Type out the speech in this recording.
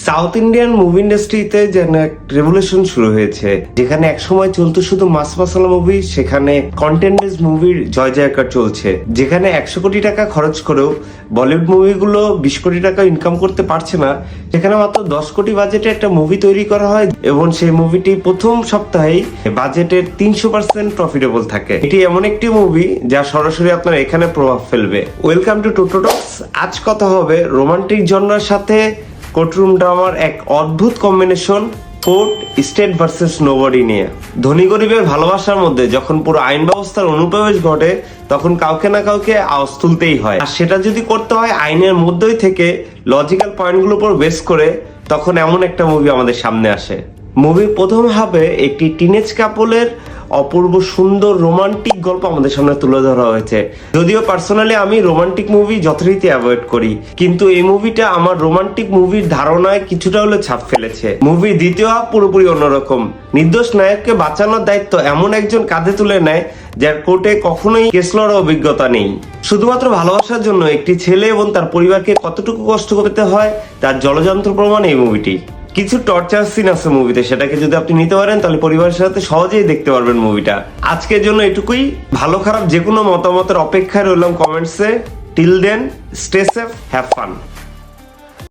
South Indian movie ইন্ডাস্ট্রিতে যেন এক রেভলিউশন শুরু হয়েছে, যেখানে একসময় চলতো শুধু মাস মাসালা মুভি, সেখানে কন্টেন্ট বেস মুভির জয় জয়কার চলছে। যেখানে 100 কোটি টাকা খরচ করেও বলিউড মুভিগুলো 20 কোটি টাকা ইনকাম করতে পারছে না, সেখানে মাত্র 10 কোটি বাজেটে একটা মুভি তৈরি করা হয় এবং সেই মুভিটি প্রথম সপ্তাহেই বাজেটের 300% প্রফিটেবল থাকে। এটি এমন একটি মুভি যা সরাসরি আপনার এখানে প্রভাব ফেলবে। ওয়েলকাম টু টোটো টক্স। আজ কথা হবে রোমান্টিক জনরার সাথে কোর্টরুম ড্রামার এক অদ্ভুত combination, court state versus nobody নিয়ে। ধনী গরিবের ভালোবাসার মধ্যে যখন পুরো আইন ব্যবস্থার অনুপ্রবেশ ঘটে, তখন কাউকে না কাউকে আওয়াজ তুলতেই হয়। আর সেটা যদি করতে হয় আইনের মধ্যেই থেকে লজিক্যাল পয়েন্টগুলোর উপর বেস করে, তখন এমন একটা মুভি আমাদের সামনে আসে। মুভির প্রথম হাফে একটি টিনেজ কাপলের অপূর্ব সুন্দর রোমান্টিক গল্প আমাদের সামনে তুলে ধরা হয়েছে। যদিও পার্সোনালি আমি রোমান্টিক মুভি যথারীতি অ্যাভয়েড করি, কিন্তু এই মুভিটা আমার রোমান্টিক মুভির ধারণায় কিছুটা হলে ছাপ ফেলেছে। মুভির দ্বিতীয় হাফ পুরোপুরি অন্যরকম। নির্দোষ নায়ককে বাঁচানোর দায়িত্ব এমন একজন কাঁধে তুলে নেয় যার কোর্টে কখনোই কেস লড়ার অভিজ্ঞতা নেই। শুধুমাত্র ভালোবাসার জন্য একটি ছেলে এবং তার পরিবারকে কতটুকু কষ্ট করতে হয় তার জলযন্ত্র প্রমাণ এই মুভিটি। কিছু টর্চার সিন আছে মুভিতে, সেটাকে যদি আপনি নিতে পারেন তাহলে পরিবারের সাথে সহজেই দেখতে পারবেন মুভিটা। আজকের জন্য এটুকুই। ভালো খারাপ যে কোনো মতামতের অপেক্ষায় রইলাম কমেন্টসে। Till then, stay safe, have fun.